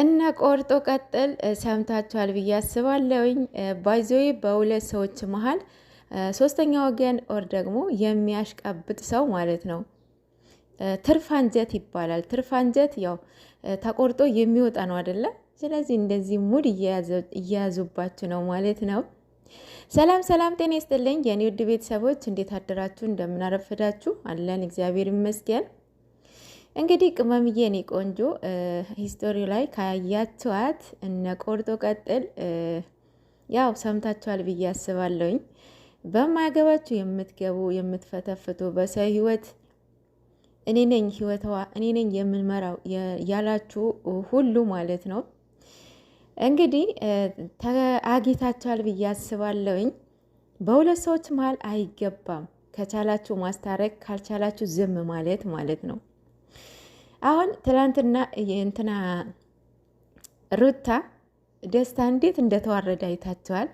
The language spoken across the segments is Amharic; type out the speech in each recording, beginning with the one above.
እና ቆርጦ ቀጥል ሰምታችኋል ብዬ አስባለሁኝ። ባይዞይ በሁለት ሰዎች መሀል ሶስተኛ ወገን ኦር ደግሞ የሚያሽቃብጥ ሰው ማለት ነው ትርፍ አንጀት ይባላል። ትርፍ አንጀት ያው ተቆርጦ የሚወጣ ነው አይደለ? ስለዚህ እንደዚህ ሙድ እየያዙባችሁ ነው ማለት ነው። ሰላም ሰላም፣ ጤና ይስጥልኝ የኔ ውድ ቤተሰቦች፣ እንዴት አደራችሁ? እንደምናረፍዳችሁ አለን፣ እግዚአብሔር ይመስገን። እንግዲህ ቅመምዬ እኔ ቆንጆ ሂስቶሪ ላይ ካያችኋት እነ ቆርጦ ቀጥል ያው ሰምታችኋል ብዬ አስባለሁኝ። በማያገባችሁ የምትገቡ የምትፈተፍቱ በሰው ህይወት እኔ ነኝ ህይወቷ እኔ ነኝ የምንመራው ያላችሁ ሁሉ ማለት ነው እንግዲህ አግኝታችኋል ብዬ አስባለሁኝ። በሁለት ሰዎች መሀል አይገባም። ከቻላችሁ ማስታረቅ፣ ካልቻላችሁ ዝም ማለት ነው። አሁን ትላንትና የእንትና ሩታ ደስታ እንዴት እንደተዋረደ አይታችኋል።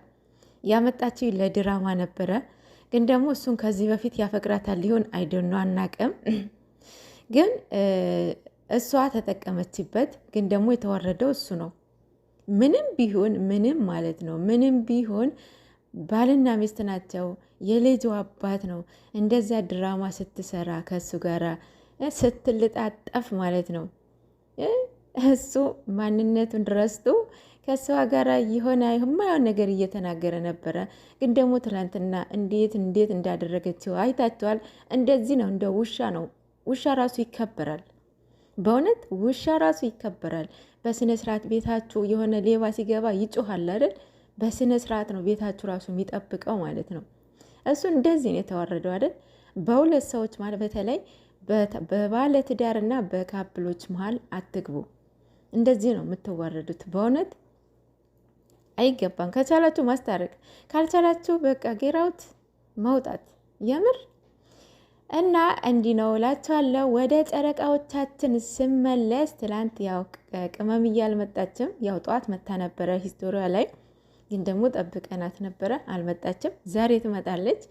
ያመጣችው ለድራማ ነበረ፣ ግን ደግሞ እሱን ከዚህ በፊት ያፈቅራታል ሊሆን አይደኖ አናቅም። ግን እሷ ተጠቀመችበት። ግን ደግሞ የተዋረደው እሱ ነው። ምንም ቢሆን ምንም ማለት ነው ምንም ቢሆን ባልና ሚስት ናቸው። የልጁ አባት ነው። እንደዛ ድራማ ስትሰራ ከእሱ ጋራ ስትልጣጠፍ ማለት ነው። እሱ ማንነቱን ረስቶ ከእሷ ጋር የሆነ የማየውን ነገር እየተናገረ ነበረ። ግን ደግሞ ትላንትና እንዴት እንዳደረገችው አይታችኋል። እንደዚህ ነው፣ እንደ ውሻ ነው። ውሻ ራሱ ይከበራል። በእውነት ውሻ ራሱ ይከበራል። በስነ ስርዓት ቤታችሁ የሆነ ሌባ ሲገባ ይጮሃል አይደል? በስነ ስርዓት ነው ቤታችሁ ራሱ የሚጠብቀው ማለት ነው። እሱ እንደዚህ ነው የተዋረደው አይደል? በሁለት ሰዎች ማለት በተለይ በባለ ትዳርና በካፕሎች መሀል አትግቡ። እንደዚህ ነው የምትዋረዱት። በእውነት አይገባም። ከቻላችሁ ማስታረቅ፣ ካልቻላችሁ በቃ ጌራውት መውጣት የምር እና እንዲህ ነው እላችኋለሁ። ወደ ጨረቃዎቻችን ስመለስ ትላንት ያው ቅመም አልመጣችም። ያው ጠዋት መታ ነበረ ሂስቶሪያ ላይ፣ ግን ደግሞ ጠብቀናት ነበረ አልመጣችም። ዛሬ ትመጣለች።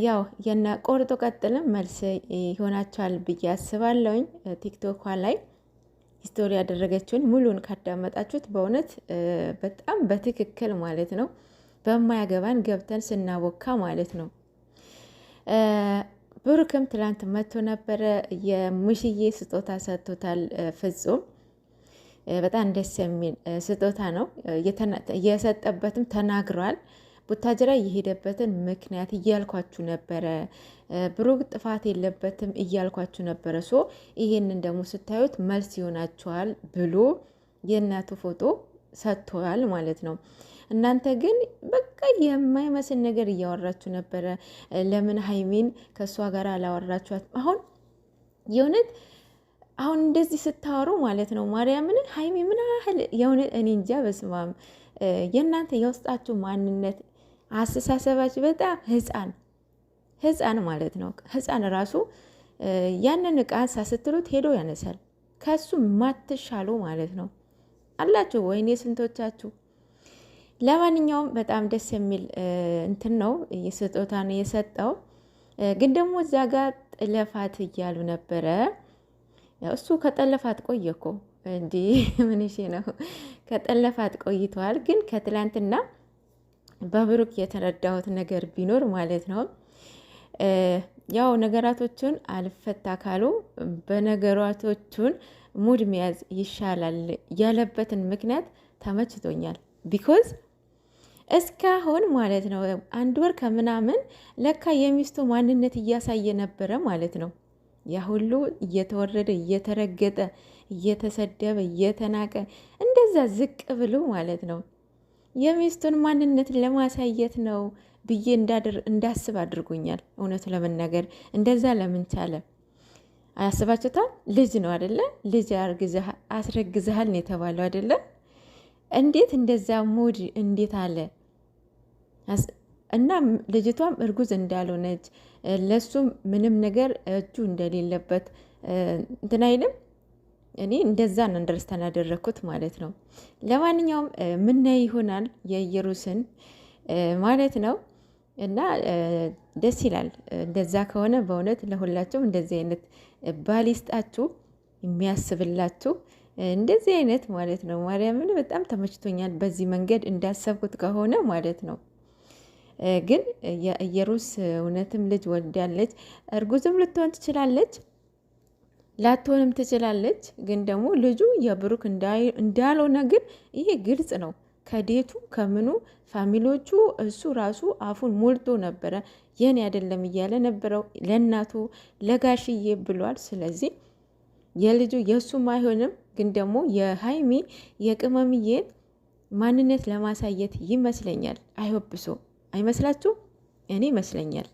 ያው የነ ቆርጦ ቀጥልም መልስ ይሆናቸዋል ብዬ አስባለሁኝ። ቲክቶኳ ላይ ሂስቶሪ ያደረገችውን ሙሉን ካዳመጣችሁት በእውነት በጣም በትክክል ማለት ነው በማያገባን ገብተን ስናቦካ ማለት ነው። ብሩክም ትላንት መጥቶ ነበረ። የሙሽዬ ስጦታ ሰጥቶታል ፍጹም። በጣም ደስ የሚል ስጦታ ነው የሰጠበትም ተናግሯል። ቡታጅራ የሄደበትን ምክንያት እያልኳችሁ ነበረ። ብሩክ ጥፋት የለበትም እያልኳችሁ ነበረ። ሶ ይሄንን ደግሞ ስታዩት መልስ ይሆናችኋል ብሎ የእናቱ ፎቶ ሰጥቷል ማለት ነው። እናንተ ግን በቃ የማይመስል ነገር እያወራችሁ ነበረ። ለምን ሀይሚን ከእሷ ጋር አላወራችኋት? አሁን የእውነት አሁን እንደዚህ ስታወሩ ማለት ነው ማርያምን ሀይሚ ምን ያህል የእውነት እኔ እንጃ። በስማም የእናንተ የውስጣችሁ ማንነት አስተሳሰባችሁ በጣም ህፃን ማለት ነው። ህፃን ራሱ ያንን እቃ አንሳ ስትሉት ሄዶ ያነሳል። ከሱ ማትሻሉ ማለት ነው አላችሁ። ወይኔ ስንቶቻችሁ! ለማንኛውም በጣም ደስ የሚል እንትን ነው ስጦታ ነው የሰጠው። ግን ደግሞ እዛ ጋር ጥለፋት እያሉ ነበረ። እሱ ከጠለፋት ቆየ እኮ እንዲህ ምንሽ ነው ከጠለፋት ቆይተዋል። ግን ከትላንትና በብሩክ የተረዳሁት ነገር ቢኖር ማለት ነው ያው ነገራቶቹን አልፈታ ካሉ በነገራቶቹን ሙድ መያዝ ይሻላል ያለበትን ምክንያት ተመችቶኛል። ቢኮዝ እስካሁን ማለት ነው 1 ወር ከምናምን ለካ የሚስቱ ማንነት እያሳየ ነበረ ማለት ነው። ያ ሁሉ እየተወረደ እየተረገጠ እየተሰደበ እየተናቀ እንደዛ ዝቅ ብሎ ማለት ነው የሚስቱን ማንነት ለማሳየት ነው ብዬ እንዳስብ አድርጎኛል። እውነቱ ለመናገር እንደዛ ለምን ቻለ አያስባችሁታል? ልጅ ነው አይደለ? ልጅ አስረግዝሃል ነው የተባለው አይደለ? እንዴት እንደዛ ሙድ እንዴት አለ እና ልጅቷም እርጉዝ እንዳልሆነች ለሱም ምንም ነገር እጁ እንደሌለበት እንትን አይልም። እኔ እንደዛ ነው እንደርስታን ያደረኩት ማለት ነው። ለማንኛውም ምናይ ይሆናል የኢየሩስን ማለት ነው። እና ደስ ይላል። እንደዛ ከሆነ በእውነት ለሁላችሁም እንደዚህ አይነት ባል ይስጣችሁ፣ የሚያስብላችሁ እንደዚህ አይነት ማለት ነው። ማርያምን በጣም ተመችቶኛል፣ በዚህ መንገድ እንዳሰብኩት ከሆነ ማለት ነው። ግን የኢየሩስ እውነትም ልጅ ወልዳለች። እርጉዝም ልትሆን ትችላለች፣ ላትሆንም ትችላለች። ግን ደግሞ ልጁ የብሩክ እንዳልሆነ ግን ይሄ ግልጽ ነው። ከዴቱ ከምኑ ፋሚሊዎቹ እሱ ራሱ አፉን ሞልቶ ነበረ የኔ አይደለም እያለ ነበረው ለእናቱ ለጋሽዬ ብሏል። ስለዚህ የልጁ የእሱም አይሆንም። ግን ደግሞ የሀይሚ የቅመምዬን ማንነት ለማሳየት ይመስለኛል። አይወብሶ አይመስላችሁም? እኔ ይመስለኛል።